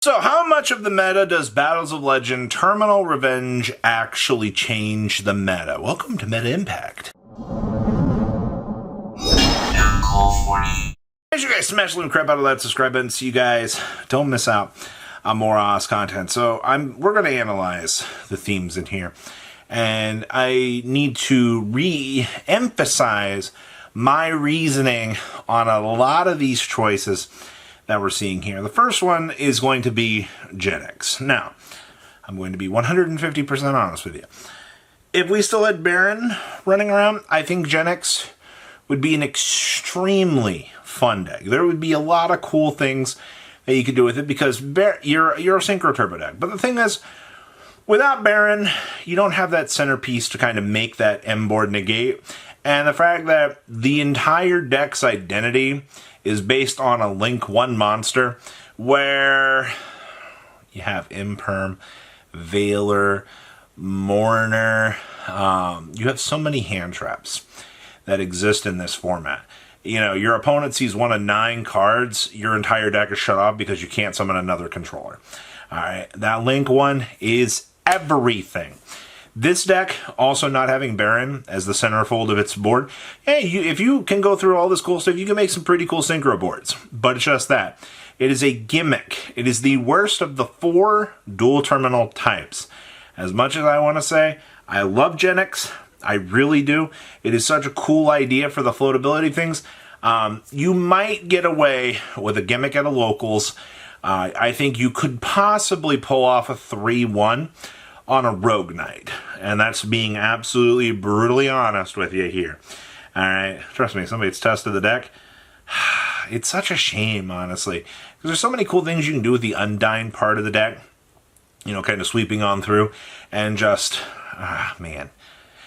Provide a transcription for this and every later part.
So, how much of the meta does Battles of Legend Terminal Revenge actually change the meta? Welcome to Meta Impact. Make sure you guys smash the crap out of that subscribe button so you guys don't miss out on more OS content. So, we're going to analyze the themes in here, and I need to re-emphasize my reasoning on a lot of these choices that we're seeing here. The first one is going to be Gen X. Now, I'm going to be 150% honest with you. If we still had Baron running around, I think Gen X would be an extremely fun deck. There would be a lot of cool things that you could do with it because you're a Synchro Turbo deck. But the thing is, without Baron, you don't have that centerpiece to kind of make that M-board negate. And the fact that the entire deck's identity is based on a Link 1 monster where you have Imperm, Veiler, Mourner. You have so many hand traps that exist in this format. You know, your opponent sees one of 9 cards, your entire deck is shut off because you can't summon another controller. Alright, that Link 1 is everything. This deck, also not having Baron as the centerfold of its board, hey, if you can go through all this cool stuff, you can make some pretty cool synchro boards. But it's just that. It is a gimmick. It is the worst of the 4 dual terminal types. As much as I want to say, I love Gen X. I really do. It is such a cool idea for the floatability things. You might get away with a gimmick at a locals. I think you could possibly pull off a 3-1 on a Rogue Knight, and that's being absolutely brutally honest with you here. Alright, trust me, somebody's tested the deck. It's such a shame, honestly, because there's so many cool things you can do with the Undyne part of the deck, you know, kind of sweeping on through, and just, man.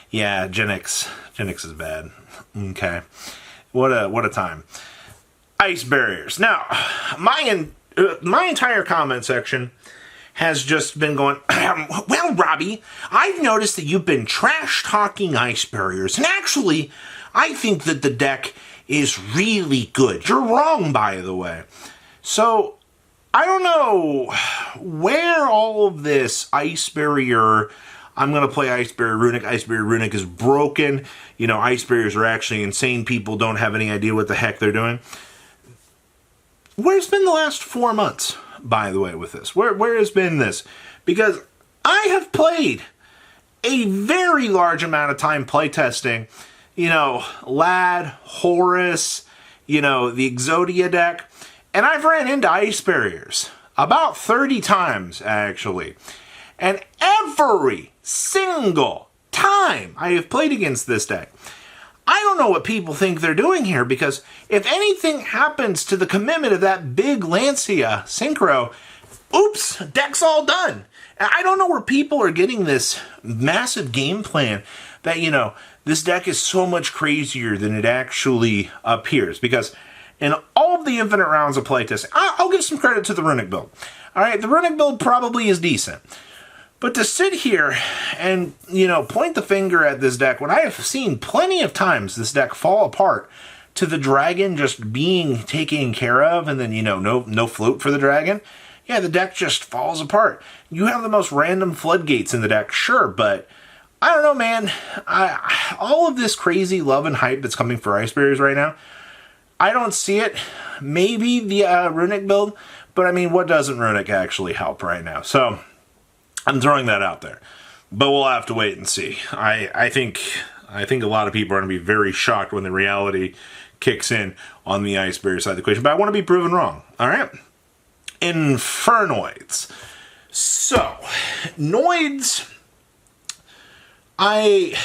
Yeah, Gen X is bad. Okay. What a time. Ice barriers. Now, my entire comment section has just been going, well, Robbie, I've noticed that you've been trash-talking ice barriers, and actually, I think that the deck is really good. You're wrong, by the way. So, I don't know where all of this ice barrier, I'm going to play Ice Barrier Runic is broken, you know, ice barriers are actually insane, people don't have any idea what the heck they're doing. Where's been the last 4 months? By the way, with this, where has been this? Because I have played a very large amount of time playtesting, you know, Lad, Horus, you know, the Exodia deck, and I've ran into ice barriers about 30 times, actually. And every single time I have played against this deck, I don't know what people think they're doing here, because if anything happens to the commitment of that big Lancia Synchro, oops, deck's all done. And I don't know where people are getting this massive game plan that, you know, this deck is so much crazier than it actually appears, because in all of the infinite rounds of playtesting, I'll give some credit to the Runic build. Alright, the Runic build probably is decent. But to sit here and, you know, point the finger at this deck, when I have seen plenty of times this deck fall apart to the dragon just being taken care of, and then, you know, no float for the dragon, yeah, the deck just falls apart. You have the most random floodgates in the deck, sure, but I don't know, man. All of this crazy love and hype that's coming for Ice Barriers right now, I don't see it. Maybe the Runic build, but I mean, what doesn't Runic actually help right now? So I'm throwing that out there, but we'll have to wait and see. I think a lot of people are going to be very shocked when the reality kicks in on the Ice Barrier side of the equation, but I want to be proven wrong. All right, Infernoids. So, Noids, Noids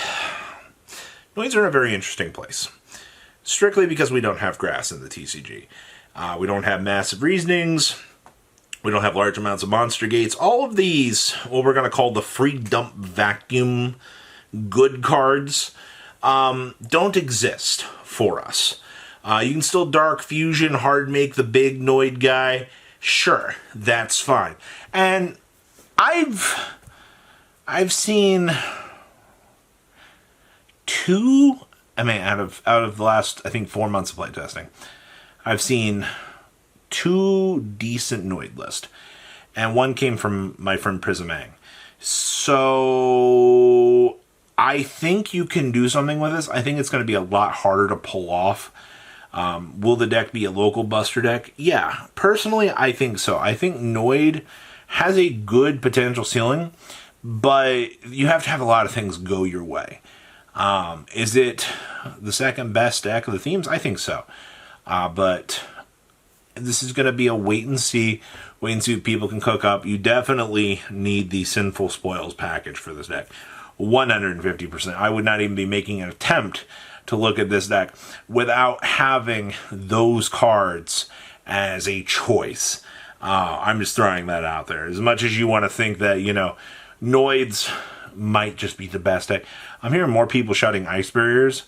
are in a very interesting place, strictly because we don't have grass in the TCG. We don't have massive reasonings. We don't have large amounts of monster gates. All of these, what we're going to call the free dump vacuum good cards, don't exist for us. You can still Dark Fusion, hard make the big Noid guy. Sure, that's fine. And I've seen out of the last, I think, 4 months of playtesting, I've seen 2 decent Noid lists. and one came from my friend Prismang. So I think you can do something with this. I think it's going to be a lot harder to pull off. Will the deck be a local buster deck? Yeah, personally, I think so. I think Noid has a good potential ceiling, but you have to have a lot of things go your way. Is it the second best deck of the themes? I think so. But this is going to be a wait and see what people can cook up. You definitely need the Sinful Spoils package for this deck. 150%. I would not even be making an attempt to look at this deck without having those cards as a choice. I'm just throwing that out there. As much as you want to think that, Noids might just be the best deck, I'm hearing more people shouting Ice Barriers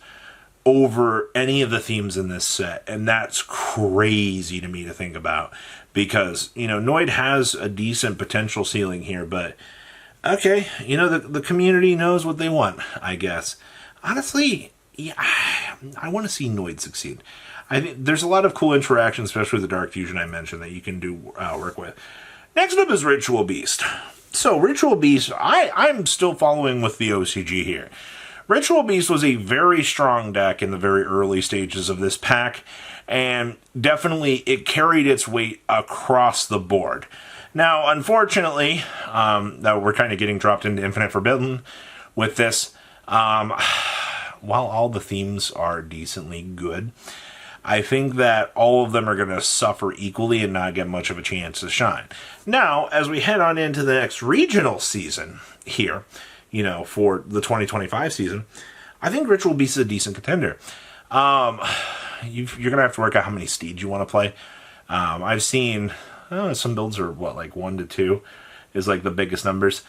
over any of the themes in this set, and that's crazy to me to think about, because Noid has a decent potential ceiling here, but okay, the community knows what they want, I guess. Honestly, yeah, I want to see Noid succeed. I think there's a lot of cool interactions, especially with the Dark Fusion I mentioned, that you can do work with. Next up is Ritual Beast. So Ritual Beast, I'm still following with the OCG here. Ritual Beast was a very strong deck in the very early stages of this pack, and definitely it carried its weight across the board. Now, unfortunately, we're kind of getting dropped into Infinite Forbidden with this. While all the themes are decently good, I think that all of them are going to suffer equally and not get much of a chance to shine. Now, as we head on into the next regional season here, for the 2025 season, I think Ritual Beast is a decent contender. You're going to have to work out how many steeds you want to play. I've seen some builds are, 1 to 2 is like the biggest numbers.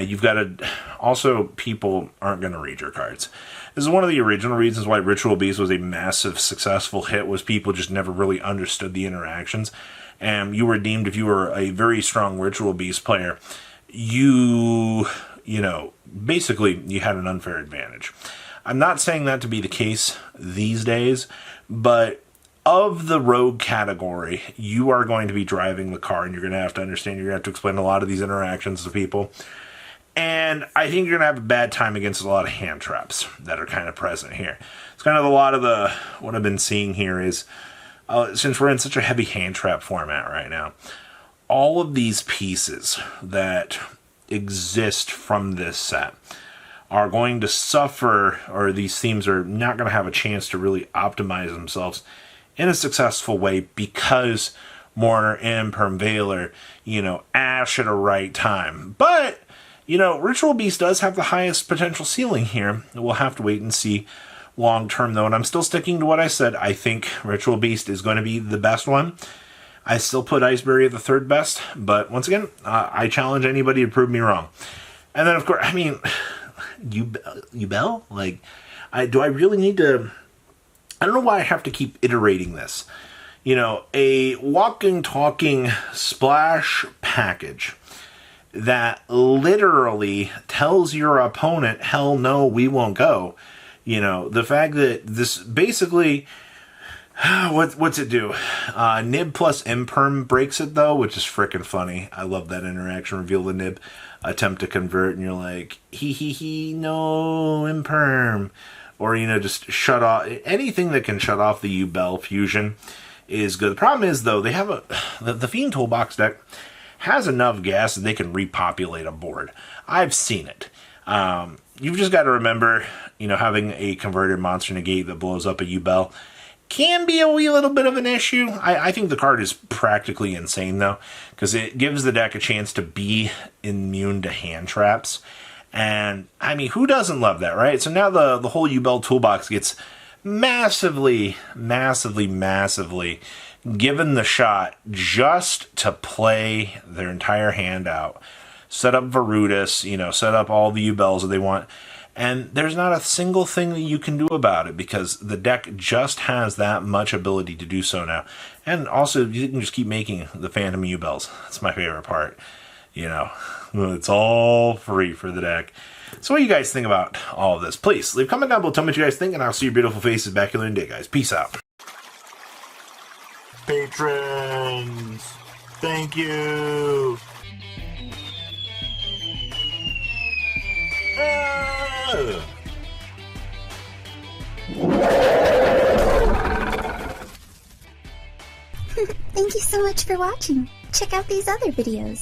You've got to... Also, people aren't going to read your cards. This is one of the original reasons why Ritual Beast was a massive successful hit, was people just never really understood the interactions. And you were deemed, if you were a very strong Ritual Beast player, basically you had an unfair advantage. I'm not saying that to be the case these days, but of the rogue category, you are going to be driving the car, and you're going to have to understand, you're going to have to explain a lot of these interactions to people. And I think you're going to have a bad time against a lot of hand traps that are kind of present here. It's kind of a lot of what I've been seeing here is, since we're in such a heavy hand trap format right now, all of these pieces that exist from this set are going to suffer, or these themes are not going to have a chance to really optimize themselves in a successful way, because Mourner, Imperm, Veiler, Ash at a right time. But, Ritual Beast does have the highest potential ceiling here. We'll have to wait and see long term, though, and I'm still sticking to what I said. I think Ritual Beast is going to be the best one. I still put Iceberry at the third best, but once again, I challenge anybody to prove me wrong. And then, of course, Yubel? Do I really need to... I don't know why I have to keep iterating this. A walking, talking splash package that literally tells your opponent, hell no, we won't go. The fact that this basically... What's it do? Nib plus Imperm breaks it, though, which is freaking funny. I love that interaction. Reveal the Nib, attempt to convert, and you're like, no, Imperm. Or, just shut off. Anything that can shut off the Yubel fusion is good. The problem is, though, they have the Fiend Toolbox deck has enough gas that they can repopulate a board. I've seen it. You've just got to remember, having a converted monster negate that blows up a Yubel can be a wee little bit of an issue. I think the card is practically insane, though, because it gives the deck a chance to be immune to hand traps. And, who doesn't love that, right? So now the whole Yubel toolbox gets massively, massively, massively given the shot just to play their entire hand out. Set up Varudis, set up all the Yubels that they want. And there's not a single thing that you can do about it, because the deck just has that much ability to do so now. And also, you can just keep making the Phantom Yubels. That's my favorite part. It's all free for the deck. So what do you guys think about all of this? Please, leave a comment down below. Tell me what you guys think, and I'll see your beautiful faces back here in a day, guys. Peace out. Patrons, thank you. Thank you so much for watching. Check out these other videos.